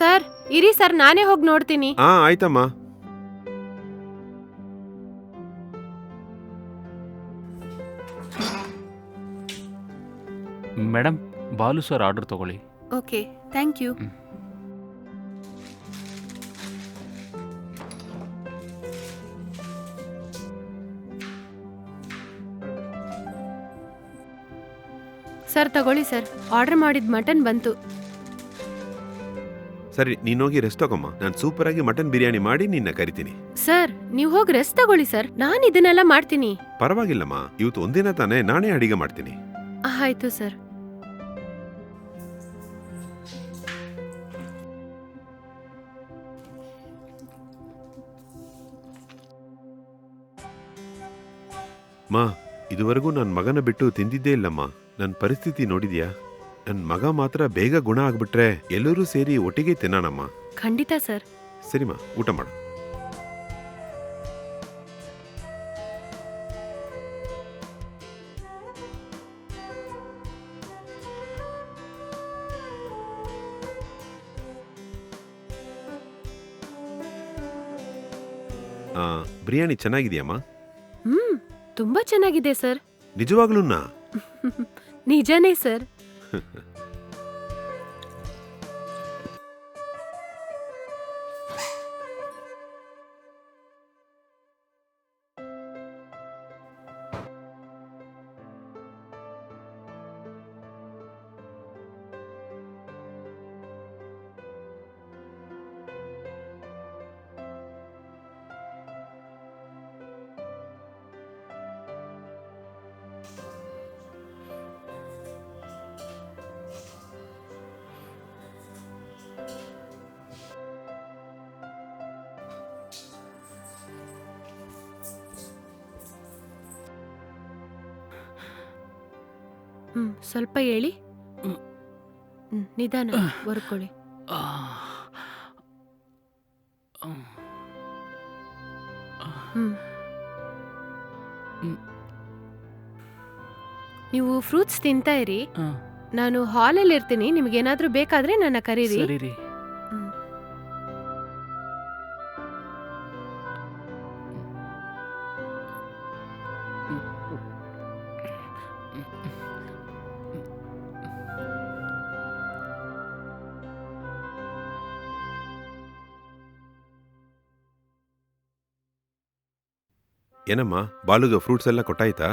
Sir ಇರಿ sir, ನಾನೇ ಹೋಗಿ ನೋಡ್ತೀನಿ. ಆಯ್ತಮ್ಮ. ಮೇಡಮ್, ಬಾಲು ಸರ್ ಆರ್ಡರ್ ತಗೊಳ್ಳಿ. Okay, thank you. ಸರ್ ತಗೊಳ್ಳಿ ಸರ್, ಆರ್ಡರ್ ಮಾಡಿದ ಮಟನ್ ಬಂತು. ಸರಿ, ನೀನೋಗಿ ರೆಸ್ಟ್ ತಗೊಮ್ಮ. ನಾನು ಸೂಪರ್ ಆಗಿ ಮಟನ್ ಬಿರಿಯಾನಿ ಮಾಡಿ ನಿನ್ನ ಕರಿತೀನಿ. ಸರ್ ನೀವು ಹೋಗಿ ರೆಸ್ಟ್ ತಗೊಳ್ಳಿ ಸರ್, ನಾನು ಇದನ್ನೆಲ್ಲ ಮಾಡ್ತೀನಿ. ಪರವಾಗಿಲ್ಲಮ್ಮ, ಇವತ್ತು ಒಂದಿನ ತಾನೇ ನಾನೇ ಅಡಿಗೆ ಮಾಡ್ತೀನಿ. ಆಯ್ತು ಸರ್. ಮಾ, ಇದುವರೆಗೂ ನನ್ನ ಮಗನ ಬಿಟ್ಟು ತಿಂದಿದ್ದೇ ಇಲ್ಲಮ್ಮ. ನನ್ನ ಪರಿಸ್ಥಿತಿ ನೋಡಿದ್ಯಾ? ನನ್ನ ಮಗ ಮಾತ್ರ ಬೇಗ ಗುಣ ಆಗ್ಬಿಟ್ರೆ ಎಲ್ಲರೂ ಸೇರಿ ಒಟ್ಟಿಗೆ ತಿನ್ನೋಣಮ್ಮ. ಖಂಡಿತ ಸರ್. ಸರಿಮಾ, ಊಟ ಮಾಡು. ಬಿರಿಯಾನಿ ಚೆನ್ನಾಗಿದೆಯಮ್ಮ? ತುಂಬಾ ಚೆನ್ನಾಗಿದೆ ಸರ್. ನಿಜವಾಗ್ಲೂನಾ? ನಿಜನೇ ಸರ್. ಸ್ವಲ್ಪ ಹೇಳಿ. ನಿಧಾನ ಬರ್ಕೊಳ್ಳಿ. ನೀವು ಫ್ರೂಟ್ಸ್ ತಿಂತಾ ಇರಿ, ನಾನು ಹಾಲಲ್ಲಿ ಇರ್ತೀನಿ. ನಿಮ್ಗೇನಾದ್ರೂ ಬೇಕಾದ್ರೆ ನನ್ನ ಕರೀರಿ. ಏನಮ್ಮ, ಬಾಲುಗ ಫ್ರೂಟ್ಸ್ ಎಲ್ಲ ಕೊಟ್ಟಾಯ್ತಾ?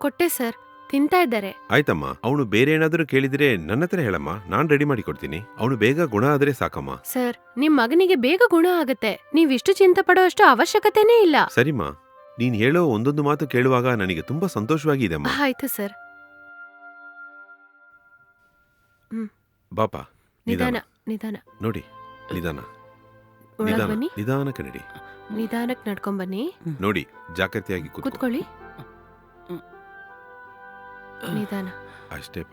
ಕೊಟ್ಟೆ ಸರ್, ತಿಂತಾ ಇದ್ದಾರೆ. ಆಯ್ತಮ್ಮ. ಅವನು ಬೇರೆ ಏನಾದ್ರೂ ಕೇಳಿದ್ರೆ ನನ್ನ ಹತ್ರ ಹೇಳಮ್ಮ, ನಾನ್ ರೆಡಿ ಮಾಡಿ ಕೊಡ್ತೀನಿ. ಅವನು ಬೇಗ ಗುಣ ಆದ್ರೆ ಸಾಕಮ್ಮ. ಸರ್, ನಿಮ್ ಮಗನಿಗೆ ಬೇಗ ಗುಣ ಆಗುತ್ತೆ, ನೀವಿಷ್ಟು ಚಿಂತೆ ಪಡೋಷ್ಟು ಅವಶ್ಯಕತೆನೇ ಇಲ್ಲ. ಸರಿಮಾ, ನೀನ್ ಹೇಳೋ ಒಂದೊಂದು ಮಾತು ಕೇಳುವಾಗ ನನಗೆ ತುಂಬಾ ಸಂತೋಷವಾಗಿ ಇದೆಮ್ಮ. ಆಯ್ತು ಸರ್. ಬಾಪ, ನಿಧಾನ ನಿಧಾನ ನೋಡಿ, ನಿಧಾನ ಒಳಗ್ ನಿಧಾನ ಬನ್ನಿ. ನಿಧಾನಕ್ಕೆ ನಡಿ. ನಿಧಾನಕ್ಕೆ ನಡ್ಕೊಂಡ್ ಬನ್ನಿ. ನೋಡಿ, ಜಾಗ್ರತೆಯಾಗಿ ಕೂತ್ಕೊಳ್ಳಿ. ನಿಧಾನ. ಅಷ್ಟೇಪ.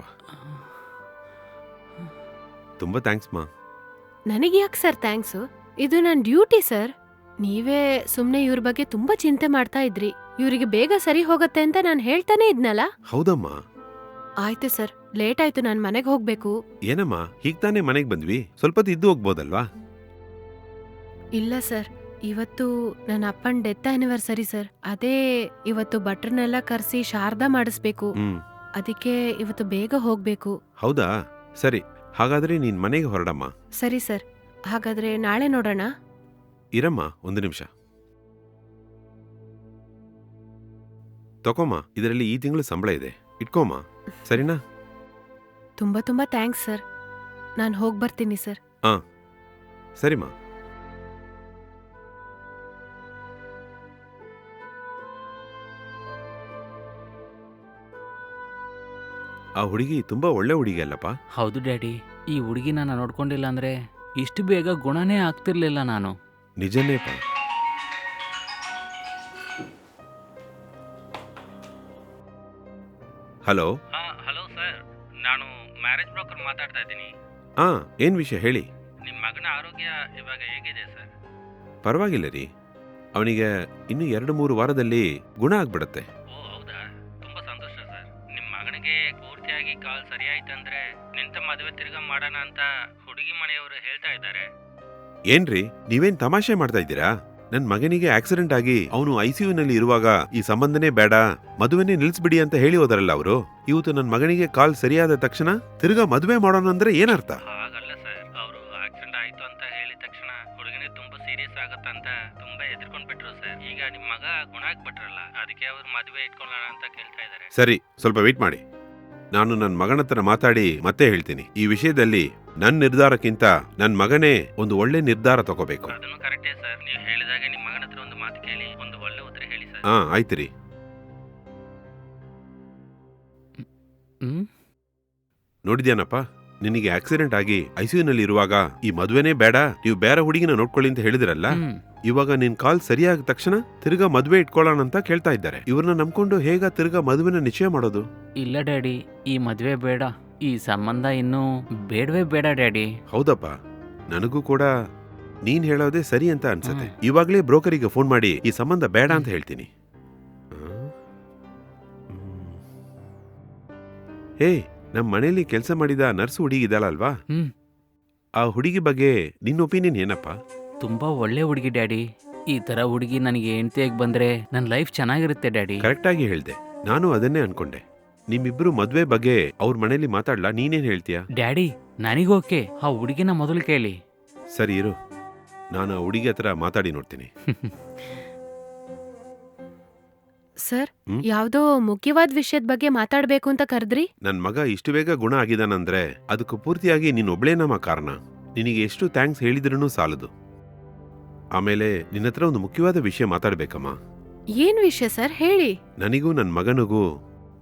ತುಂಬಾ ಥ್ಯಾಂಕ್ಸ್ ಮಾ. ನನಗೆ ಯಾಕೆ ಸರ್ ಥ್ಯಾಂಕ್ಸು? ಇದು ನನ್ನ ಡ್ಯೂಟಿ ಸರ್. ನೀವೇ ಸುಮ್ನೆ ಇವ್ರ ಬಗ್ಗೆ ತುಂಬಾ ಚಿಂತೆ ಮಾಡ್ತಾ ಇದ್ರಿ. ಇವ್ರಿಗೆ ಬೇಗ ಸರಿ ಹೋಗತ್ತೆ ಅಂತ ನಾನು ಹೇಳ್ತಾನೆ ಇದ್ನಲ್ಲ. ಹೌದಮ್ಮ. ಆಯ್ತು ಸರ್, ಲೇಟ್ ಆಯ್ತು, ನಾನು ಮನೆಗೆ ಹೋಗ್ಬೇಕು. ಏನಮ್ಮ, ಹೀಗ್ ತಾನೇ ಮನೆಗ್ ಬಂದ್ವಿ, ಸ್ವಲ್ಪ ಹೊತ್ತು ಇದ್ದು ಹೋಗ್ಬೋದಲ್ವಾ? ಇಲ್ಲ ಸರ್, ಇವತ್ತು ನನ್ನ ಅಪ್ಪನ ಡೆತ್ ಆನಿವರ್ಸರಿ ಸರ್. ಅದೇ ಇವತ್ತು ಭಟ್ರನ್ನೆಲ್ಲ ಕರೆಸಿ ಶಾರದಾ ಮಾಡಿಸ್ಬೇಕು. ಅದಕ್ಕೆ ಇವತ್ತು ಬೇಗ ಹೋಗ್ಬೇಕು. ಹೌದಾ? ಸರಿ, ಹಾಗಾದ್ರೆ ನೀನ್ ಮನೆಗೆ ಹೊರಡಮ್ಮ. ಸರಿ ಸರ್, ಹಾಗಾದ್ರೆ ನಾಳೆ ನೋಡೋಣ. ಇರಮ್ಮ, ಒಂದು ನಿಮಿಷ ತಕೋಮ್ಮ. ಇದರಲ್ಲಿ ಈ ತಿಂಗಳು ಸಂಬಳ ಇದೆ, ಇಟ್ಕೋಮ್ಮ. ಸರಿನಾ? ತುಂಬಾ ತುಂಬಾ ಥ್ಯಾಂಕ್ಸ್ ಸರ್. ನಾನು ಹೋಗಿ ಬರ್ತೀನಿ ಸರ್. ಸರಿಮಾ. ಆ ಹುಡುಗಿ ತುಂಬಾ ಒಳ್ಳೆ ಹುಡುಗಿ ಅಲ್ಲಪ್ಪ? ಹೌದು ಡ್ಯಾಡಿ, ಈ ಹುಡುಗಿನ ನಾನು ನೋಡ್ಕೊಂಡಿಲ್ಲ ಅಂದ್ರೆ ಇಷ್ಟು ಬೇಗ ಗುಣನೇ ಆಗ್ತಿರ್ಲಿಲ್ಲ ನಾನು. ನಿಜನೇಪ. ಹಲೋ. ಹಲೋ ಸರ್, ನಾನು ಮ್ಯಾರೇಜ್ ಬ್ರೋಕರ್ ಮಾತಾಡ್ತಾ ಇದ್ದೀನಿ. ಏನ್ ವಿಷಯ ಹೇಳಿ. ನಿಮ್ಮ ಮಗನ ಆರೋಗ್ಯ ಇವಾಗ ಹೇಗಿದೆ ಸರ್? ಪರವಾಗಿಲ್ಲ ರೀ, ಅವನಿಗೆ ಇನ್ನು 2-3 ವಾರದಲ್ಲಿ ಗುಣ ಆಗ್ಬಿಡತ್ತೆ. ಓ ಹೌದಾ, ತುಂಬಾ ಸಂತೋಷ ಸರ್. ನಿಮ್ಮ ಮಗನಿಗೆ ಪೂರ್ತಿಯಾಗಿ ಕಾಲ್ ಸರಿ ಆಯ್ತಂದ್ರೆ ನಿಂತ ಮದುವೆ ತಿರ್ಗಾ ಮಾಡೋಣ ಅಂತ ಹುಡುಗಿ ಮನೆಯವರು ಹೇಳ್ತಾ ಇದ್ದಾರೆ. ಏನ್ರಿ ನೀವೇನ್ ತಮಾಷೆ ಮಾಡ್ತಾ ಇದ್ದೀರಾ? ನನ್ ಮಗನಿಗೆ ಆಕ್ಸಿಡೆಂಟ್ ಆಗಿ ಅವನು ಐಸಿಯುನಲ್ಲಿ ಇರುವಾಗ ಈ ಸಂಬಂಧನೇ ಬೇಡ, ಮದುವೆನೇ ನಿಲ್ಸ್ಬಿಡಿ ಅಂತ ಹೇಳಿ ಹೋದರಲ್ಲ ಅವರು. ಇವತ್ತು ನನ್ ಮಗನಿಗೆ ಕಾಲ್ ಸರಿಯಾದ ತಕ್ಷಣ ತಿರ್ಗಾ ಮದುವೆ ಮಾಡೋಣ ಅಂದ್ರೆ ಏನರ್ಥ? ಹಾಗಲ್ಲ ಸರ್, ಅವರು ಆಕ್ಸಿಡೆಂಟ್ ಆಯ್ತು ಅಂತ ಹೇಳಿದ ತಕ್ಷಣ ಹುಡುಗನೇ ತುಂಬಾ ಸೀರಿಯಸ್ ಆಗತ್ತಂತ ತುಂಬಾ ಎದುರ್ಕೊಂಡ್ಬಿಟ್ರು ಸರ್. ಈಗ ನಿಮ್ ಮಗ ಗುಣ ಆಗ್ಬಿಟ್ರಲ್ಲ, ಅದಕ್ಕೆ ಅವ್ರು ಮದುವೆ ಇಟ್ಕೊಳ್ಳೋಣ ಅಂತ ಕೇಳ್ತಾ ಇದಾರೆ. ಸರಿ, ಸ್ವಲ್ಪ ವೇಟ್ ಮಾಡಿ. ನಾನು ನನ್ನ ಮಗನ ಹತ್ರ ಮಾತಾಡಿ ಮತ್ತೆ ಹೇಳ್ತೀನಿ. ಈ ವಿಷಯದಲ್ಲಿ ನನ್ನ ನಿರ್ಧಾರಕ್ಕಿಂತ ನನ್ನ ಮಗನೇ ಒಂದು ಒಳ್ಳೆ ನಿರ್ಧಾರ ತಗೋಬೇಕು. ಅದನ್ನು ಕರೆಕ್ಟೇ ಸರ್. ನೀವು ಹೇಳಿದಾಗ ನಿಮ್ ಮಗನ ಹತ್ರ ಒಂದು ಮಾತು ಕೇಳಿ ಒಂದು ಒಳ್ಳೆ ಉತ್ತರ ಹೇಳಿ ಸರ್. ಆಯ್ತು ರೀ. ನೋಡಿದ್ಯಾನಪ್ಪ, ನಿನಗೆ ಆಕ್ಸಿಡೆಂಟ್ ಆಗಿ ಐಸಿಯುನಲ್ಲಿ ಇರುವಾಗ ಈ ಮದುವೆನೇ ಬೇಡ, ನೀವು ಬೇರೆ ಹುಡುಗಿನ ನೋಡ್ಕೊಳ್ಳಿ ಅಂತ ಹೇಳಿದ್ರಲ್ಲ. ಇವಾಗ ನಿನ್ ಕಾಲ್ ಸರಿಯಾದ ತಕ್ಷಣ ತಿರ್ಗಾ ಮದುವೆ ಇಟ್ಕೊಳ್ಳೋಣ ಅಂತ ಕೇಳ್ತಾ ಇದ್ದಾರೆ. ಇವ್ರನ್ನ ನಂಬ್ಕೊಂಡು ಹೇಗ ತಿರ್ಗಾ ಮದುವೆನ ನಿಶ್ಚಯ ಮಾಡೋದು? ಇಲ್ಲ ಡ್ಯಾಡಿ, ಈ ಮದುವೆ ಬೇಡ, ಈ ಸಂಬಂಧ ಇನ್ನೂ ಬೇಡವೇ ಬೇಡ ಡ್ಯಾಡಿ. ಹೌದಪ್ಪ, ನನಗೂ ಕೂಡ ನೀನ್ ಹೇಳೋದೇ ಸರಿ ಅಂತ ಅನ್ಸತ್ತೆ. ಇವಾಗ್ಲೇ ಬ್ರೋಕರಿಗೆ ಫೋನ್ ಮಾಡಿ ಈ ಸಂಬಂಧ ಬೇಡ ಅಂತ ಹೇಳ್ತೀನಿ. ಹೇ, ನಮ್ ಮನೇಲಿ ಕೆಲಸ ಮಾಡಿದ ನರ್ಸ್ ಹುಡುಗಿ ಇದ್ದಾಳಲ್ವಾ, ಆ ಹುಡುಗಿ ಬಗ್ಗೆ ನಿನ್ನ ಒಪಿನಿಯನ್ ಏನಪ್ಪ? ತುಂಬಾ ಒಳ್ಳೆ ಹುಡುಗಿ ಡ್ಯಾಡಿ. ಈ ತರ ಹುಡುಗಿ ನನಗೆ ಹೆಂಡತಿಯಾಗಿ ಬಂದ್ರೆ ನನ್ನ ಲೈಫ್ ಚೆನ್ನಾಗಿರುತ್ತೆ ಡ್ಯಾಡಿ. ಕರೆಕ್ಟ್ ಆಗಿ ಹೇಳ್ದೆ, ನಾನು ಅದನ್ನೇ ಅನ್ಕೊಂಡೆ. ನಿಮ್ಮಿಬ್ರು ಮದ್ವೆ ಬಗ್ಗೆ ಅವ್ರ ಮನೇಲಿ ಮಾತಾಡ್ಲಾ? ನೀನೇನ್ ಹೇಳ್ತೀಯ? ಡ್ಯಾಡಿ ನನಗೋಕೆ, ಆ ಹುಡುಗಿನ ಮೊದಲು ಕೇಳಿ. ಸರಿ ಇರು, ನಾನು ಆ ಹುಡುಗಿ ಹತ್ರ ಮಾತಾಡಿ ನೋಡ್ತೀನಿ. ಸರ್, ಯಾವ್ದೋ ಮುಖ್ಯವಾದ ವಿಷಯದ ಬಗ್ಗೆ ಮಾತಾಡ್ಬೇಕು ಅಂತ ಕರೆದ್ರಿ? ನನ್ ಮಗ ಇಷ್ಟು ಬೇಗ ಗುಣ ಆಗಿದಾನಂದ್ರೆ ಅದಕ್ಕೂ ಪೂರ್ತಿಯಾಗಿ ನೀನೊಬ್ಳೇನಮ್ಮ ಕಾರಣ. ನಿನಗೆ ಎಷ್ಟು ಥ್ಯಾಂಕ್ಸ್ ಹೇಳಿದ್ರೂ ಸಾಲದು. ಆಮೇಲೆ ನಿನ್ನ ಹತ್ರ ಒಂದು ಮುಖ್ಯವಾದ ವಿಷಯ ಮಾತಾಡ್ಬೇಕಮ್ಮ. ಏನ್ ವಿಷಯ ಸರ್, ಹೇಳಿ. ನನಗೂ ನನ್ ಮಗನಿಗೂ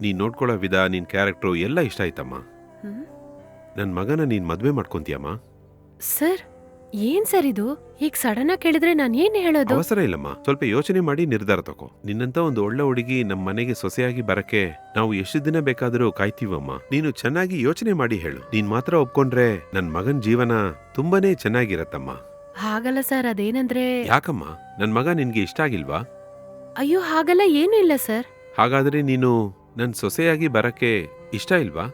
ನೀನ್ ನೋಡ್ಕೊಳ್ಳೋ ವಿಧ, ನಿನ್ ಕ್ಯಾರೆಕ್ಟ್ರು ಎಲ್ಲ ಇಷ್ಟ ಆಯ್ತಮ್ಮ. ನನ್ ಮಗನ ನೀನ್ ಮದ್ವೆ ಮಾಡ್ಕೊಂತೀಯಮ್ಮ? ಸರ್, ಏನ್ ಸರ್ ಇದು? ಈಗ ಸಡನ್ ಆಗಿ ಕೇಳಿದ್ರೆ ನಾನು ಏನ್ ಹೇಳೋದು? ಅವಸರ ಇಲ್ಲಮ್ಮ, ಸ್ವಲ್ಪ ಯೋಚನೆ ಮಾಡಿ ನಿರ್ಧಾರ ತಗೋ. ನಿನ್ನಂತ ಒಂದು ಒಳ್ಳೆ ಹುಡುಗಿ ನಮ್ಮ ಮನೆಗೆ ಸೊಸೆಯಾಗಿ ಬರಕ್ಕೆ ನಾವು ಎಷ್ಟು ದಿನ ಬೇಕಾದರೂ ಕಾಯ್ತೀವಮ್ಮ. ನೀನು ಚೆನ್ನಾಗಿ ಯೋಚನೆ ಮಾಡಿ ಹೇಳು. ನೀನ್ ಮಾತ್ರ ಒಪ್ಕೊಂಡ್ರೆ ನನ್ ಮಗನ್ ಜೀವನ ತುಂಬಾನೇ ಚೆನ್ನಾಗಿರತ್ತಮ್ಮ. ಹಾಗಲ್ಲ ಸರ್, ಅದೇನಂದ್ರೆ... ಯಾಕಮ್ಮ, ನನ್ ಮಗ ನಿನ್ಗೆ ಇಷ್ಟ ಆಗಿಲ್ವಾ? ಅಯ್ಯೋ, ಹಾಗಲ್ಲ ಏನೂ ಇಲ್ಲ ಸರ್. ಹಾಗಾದ್ರೆ ನೀನು ನನ್ ಸೊಸೆಯಾಗಿ ಬರಕ್ಕೆ ಇಷ್ಟ ಇಲ್ವಾ?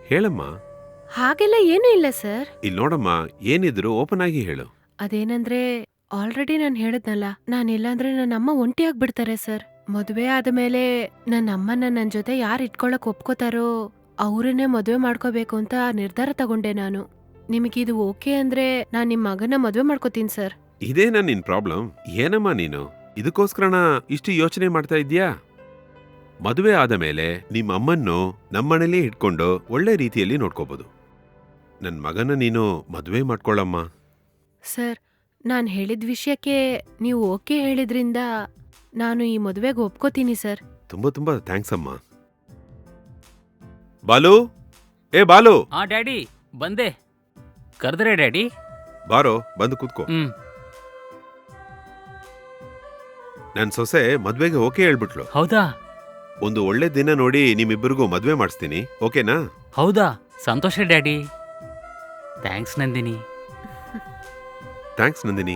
ಹೇಳಮ್ಮ. ಹಾಗೆಲ್ಲ ಏನೂ ಇಲ್ಲ ಸರ್. ಇಲ್ಲಿ ನೋಡಮ್ಮ, ಏನಿದ್ರು ಓಪನ್ ಆಗಿ ಹೇಳು. ಅದೇನಂದ್ರೆ, ಆಲ್ರೆಡಿ ನಾನು ಹೇಳಿದ್ನಲ್ಲ, ನಾನಿಲ್ಲಾಂದ್ರೆ ನನ್ನ ಅಮ್ಮ ಒಂಟಿಯಾಗ್ಬಿಡ್ತಾರೆ ಸರ್. ಮದುವೆ ಆದ್ಮೇಲೆ ನನ್ನ ಅಮ್ಮನ ನನ್ ಜೊತೆ ಯಾರು ಇಟ್ಕೊಳಕ್ ಒಪ್ಕೋತಾರೋ ಅವ್ರನ್ನೇ ಮದುವೆ ಮಾಡ್ಕೋಬೇಕು ಅಂತ ನಿರ್ಧಾರ ತಗೊಂಡೆ ನಾನು. ನಿಮಗಿದು ಓಕೆ ಅಂದ್ರೆ ನಾನ್ ನಿಮ್ ಮಗನ ಮದುವೆ ಮಾಡ್ಕೋತೀನಿ ಸರ್. ಇದೇನಾ ನಿನ್ ಪ್ರಾಬ್ಲಮ್? ಏನಮ್ಮ ನೀನು ಇದಕ್ಕೋಸ್ಕರನ ಇಷ್ಟು ಯೋಚನೆ ಮಾಡ್ತಾ ಇದ್ಯಾ? ಮದುವೆ ಆದ ಮೇಲೆ ನಿಮ್ಮ ಅಮ್ಮನ್ನು ನಮ್ಮನೇಲಿ ಇಟ್ಕೊಂಡು ಒಳ್ಳೆ ರೀತಿಯಲ್ಲಿ ನೋಡ್ಕೋಬಹುದು. ನನ್ ಮಗನ ನೀನು ಮದುವೆ ಮಾಡ್ಕೊಳ್ಳಮ್ಮ. ಸರ್, ನಾನ್ ಹೇಳಿದ ವಿಷಯಕ್ಕೆ ನೀವು ಓಕೆ ಹೇಳಿದ್ರಿಂದ ನಾನು ಈ ಮದುವೆಗೆ ಒಪ್ಕೋತೀನಿ ಸರ್. ತುಂಬಾ ತುಂಬಾ ಥ್ಯಾಂಕ್ಸ್ ಅಮ್ಮ. ಬಾಲು, ಏ ಬಾಲು. ಡ್ಯಾಡಿ ಬಂದೆ. ಕರೆದ್ರೆ ಡ್ಯಾಡಿ? ಬಾರೋ, ಬಂದು ಕೂತ್ಕೋ. ನನ್ ಸೊಸೆ ಮದ್ವೆಗೆ ಓಕೆ ಹೇಳ್ಬಿಟ್ಲು. ಹೌದಾ? ಒಂದು ಒಳ್ಳೆ ದಿನ ನೋಡಿ ನಿಮ್ಮಿಬ್ಬರಿಗೂ ಮದ್ವೆ ಮಾಡಿಸ್ತೀನಿ, ಓಕೆನಾ? ಹೌದಾ? ಸಂತೋಷ daddy. Thanks Nandini. Thanks Nandini.